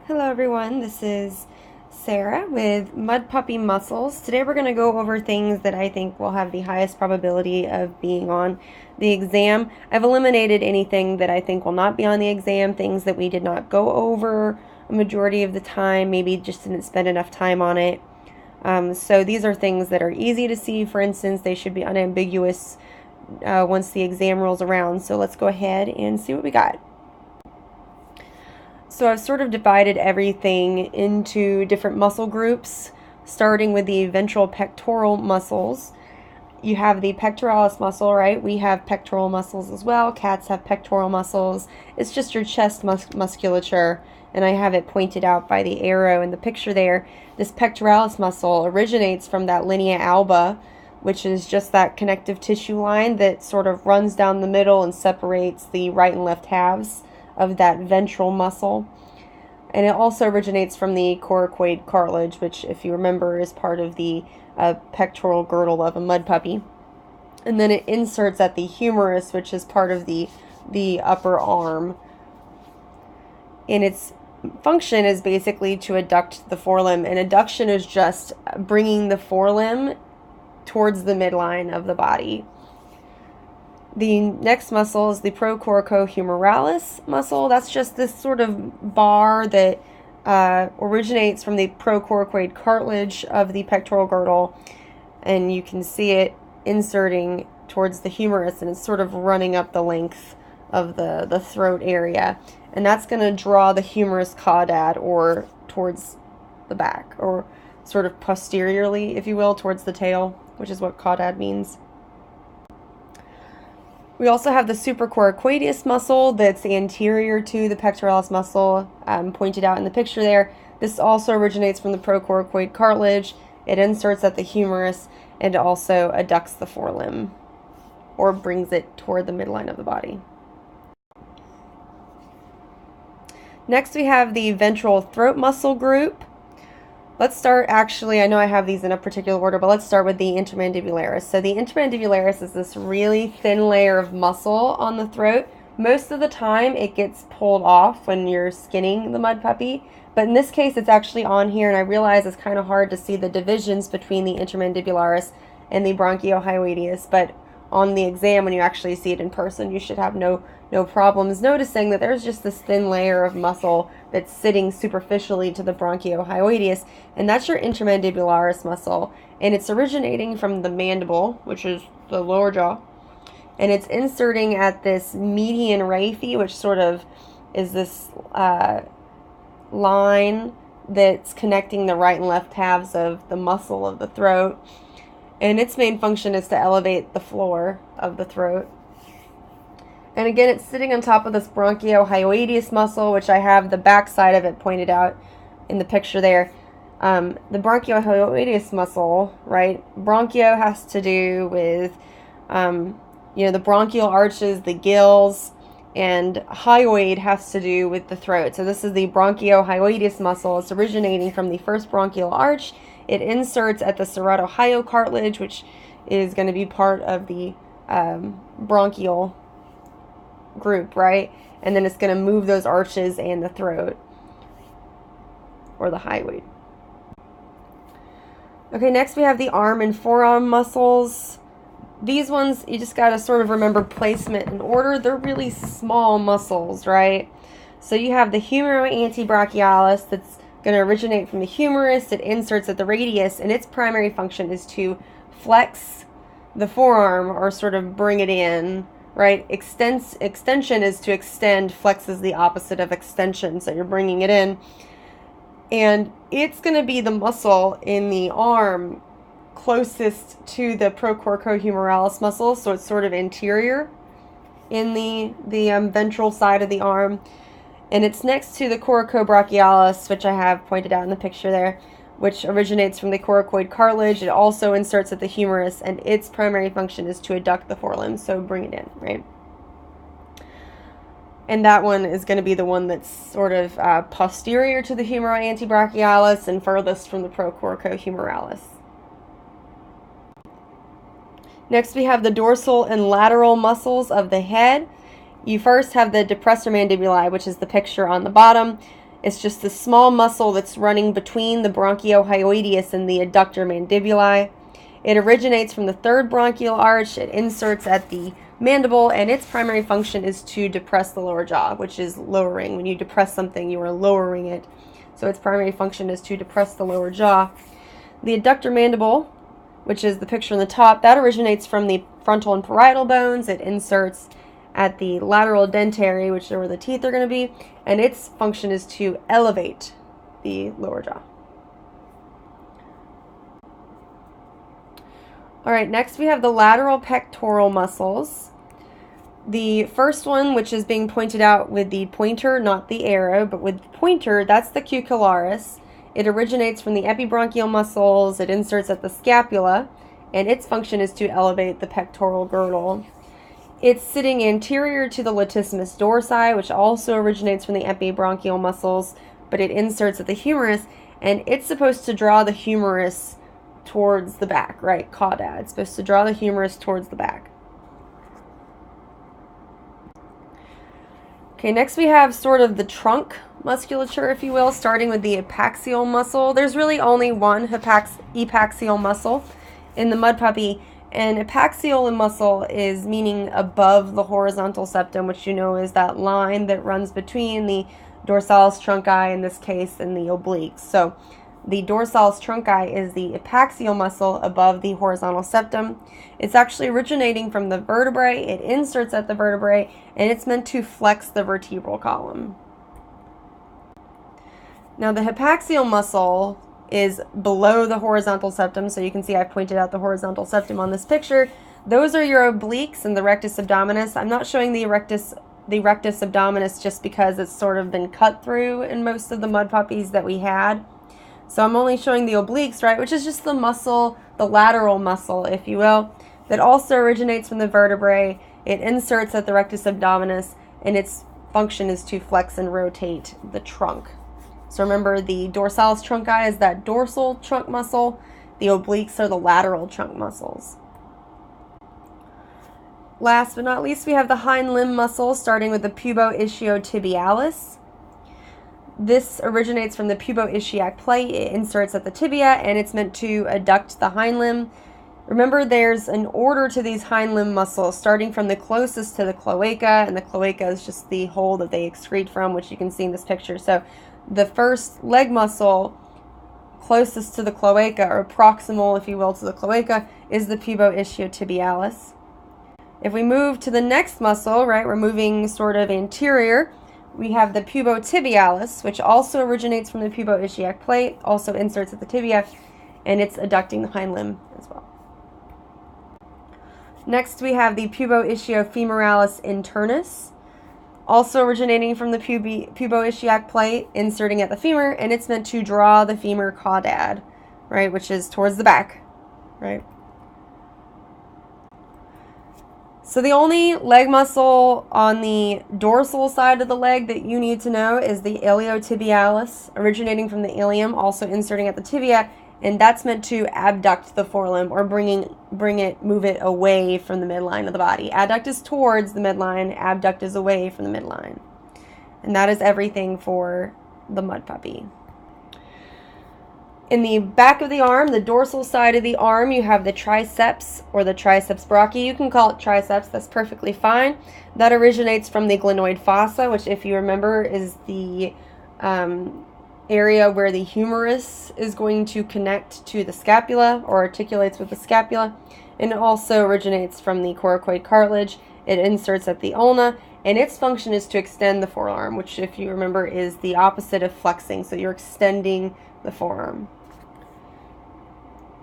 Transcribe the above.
Hello everyone, this is Sarah with Mudpuppy Muscles. Today we're going to go over things that I think will have the highest probability of being on the exam. I've eliminated anything that I think will not be on the exam, things that we did not go over a majority of the time, maybe just didn't spend enough time on it. So these are things that are easy to see. For instance, they should be unambiguous once the exam rolls around. So let's go ahead and see what we got. So I've sort of divided everything into different muscle groups, starting with the ventral pectoral muscles. You have the pectoralis muscle, right? We have pectoral muscles as well. Cats have pectoral muscles. It's just your chest musculature, and I have it pointed out by the arrow in the picture there. This pectoralis muscle originates from that linea alba, which is just that connective tissue line that sort of runs down the middle and separates the right and left halves of that ventral muscle. And it also originates from the coracoid cartilage, which, if you remember, is part of the pectoral girdle of a mud puppy. And then it inserts at the humerus, which is part of the upper arm. And its function is basically to adduct the forelimb. And adduction is just bringing the forelimb towards the midline of the body. The next muscle is the procoracohumeralis muscle. That's just this sort of bar that originates from the procoracoid cartilage of the pectoral girdle, and you can see it inserting towards the humerus, and it's sort of running up the length of the throat area, and that's going to draw the humerus caudad, or towards the back, or sort of posteriorly, if you will, towards the tail, which is what caudad means. We also have the supracoracoideus muscle that's anterior to the pectoralis muscle, pointed out in the picture there. This also originates from the procoracoid cartilage. It inserts at the humerus and also adducts the forelimb, or brings it toward the midline of the body. Next we have the ventral throat muscle group. Let's start, actually, I know I have these in a particular order, but let's start with the intermandibularis. So the intermandibularis is this really thin layer of muscle on the throat. Most of the time it gets pulled off when you're skinning the mud puppy, but in this case it's actually on here, and I realize it's kind of hard to see the divisions between the intermandibularis and the bronchiohyoideus, but on the exam, when you actually see it in person, you should have no problems noticing that there's just this thin layer of muscle that's sitting superficially to the bronchiohyoideus, and that's your intermandibularis muscle, and it's originating from the mandible, which is the lower jaw, and it's inserting at this median raphe, which sort of is this line that's connecting the right and left halves of the muscle of the throat, and its main function is to elevate the floor of the throat. And again, it's sitting on top of this bronchiohyoideus muscle, which I have the back side of it pointed out in the picture there. The bronchiohyoideus muscle, right? Bronchio has to do with, the bronchial arches, the gills, and hyoid has to do with the throat. So this is the bronchiohyoideus muscle. It's originating from the first bronchial arch. It inserts at the serrato-hyocartilage, which is going to be part of the bronchial group, right? And then it's going to move those arches and the throat, or the hyoid. Okay, next we have the arm and forearm muscles. These ones, you just got to sort of remember placement and order. They're really small muscles, right? So you have the humeroantebrachialis that's going to originate from the humerus. It inserts at the radius, and its primary function is to flex the forearm, or sort of bring it in, right? Extension is to extend. Flex is the opposite of extension, so you're bringing it in. And it's going to be the muscle in the arm closest to the procoracohumeralis muscle, so it's sort of anterior in the ventral side of the arm. And it's next to the coracobrachialis, which I have pointed out in the picture there, which originates from the coracoid cartilage. It also inserts at the humerus, and its primary function is to adduct the forelimb, so bring it in, right? And that one is going to be the one that's sort of posterior to the humeroantebrachialis and furthest from the procoracohumeralis. Next we have the dorsal and lateral muscles of the head. You first have the depressor mandibuli, which is the picture on the bottom. It's just the small muscle that's running between the bronchiohyoideus and the adductor mandibuli. It originates from the third bronchial arch. It inserts at the mandible, and its primary function is to depress the lower jaw, which is lowering. When you depress something, you are lowering it. So its primary function is to depress the lower jaw. The adductor mandible, which is the picture on the top, that originates from the frontal and parietal bones. It inserts at the lateral dentary, which is where the teeth are going to be, and its function is to elevate the lower jaw. All right, next we have the lateral pectoral muscles. The first one, which is being pointed out with the pointer, not the arrow, but with the pointer, that's the cucullaris. It originates from the epibronchial muscles. It inserts at the scapula, and its function is to elevate the pectoral girdle. It's sitting anterior to the latissimus dorsi, which also originates from the epibronchial muscles, but it inserts at the humerus, and it's supposed to draw the humerus towards the back, right? Caudad. It's supposed to draw the humerus towards the back. Okay, next we have sort of the trunk musculature, if you will, starting with the epaxial muscle. There's really only one epaxial muscle in the mudpuppy, and epaxial muscle is meaning above the horizontal septum, which you know is that line that runs between the dorsalis trunci, in this case, and the obliques. So the dorsalis trunci is the epaxial muscle above the horizontal septum. It's actually originating from the vertebrae. It inserts at the vertebrae, and it's meant to flex the vertebral column. Now the epaxial muscle is below the horizontal septum, so you can see I've pointed out the horizontal septum on this picture. Those are your obliques and the rectus abdominis. I'm not showing the rectus abdominis just because it's sort of been cut through in most of the mud puppies that we had. So I'm only showing the obliques, right, which is just the muscle, the lateral muscle, if you will, that also originates from the vertebrae. It inserts at the rectus abdominis, and its function is to flex and rotate the trunk. So remember, the dorsalis trunci is that dorsal trunk muscle. The obliques are the lateral trunk muscles. Last but not least, we have the hind limb muscles, starting with the puboischiotibialis. This originates from the puboischiac plate. It inserts at the tibia, and it's meant to adduct the hind limb. Remember, there's an order to these hind limb muscles, starting from the closest to the cloaca, and the cloaca is just the hole that they excrete from, which you can see in this picture. So the first leg muscle closest to the cloaca, or proximal, if you will, to the cloaca, is the puboischiotibialis. If we move to the next muscle, right, we're moving sort of anterior, we have the pubotibialis, which also originates from the puboischiac plate, also inserts at the tibia, and it's adducting the hind limb as well. Next, we have the puboischiofemoralis internus, also originating from the puboischiac plate, inserting at the femur, and it's meant to draw the femur caudad, right, which is towards the back, right? So the only leg muscle on the dorsal side of the leg that you need to know is the iliotibialis, originating from the ilium, also inserting at the tibia, and that's meant to abduct the forelimb, or move it away from the midline of the body. Adduct is towards the midline, abduct is away from the midline. And that is everything for the mud puppy. In the back of the arm, the dorsal side of the arm, you have the triceps, or the triceps brachii. You can call it triceps, that's perfectly fine. That originates from the glenoid fossa, which, if you remember, is the area where the humerus is going to connect to the scapula, or articulates with the scapula. And it also originates from the coracoid cartilage. It inserts at the ulna, and its function is to extend the forearm, which, if you remember, is the opposite of flexing. So you're extending the forearm.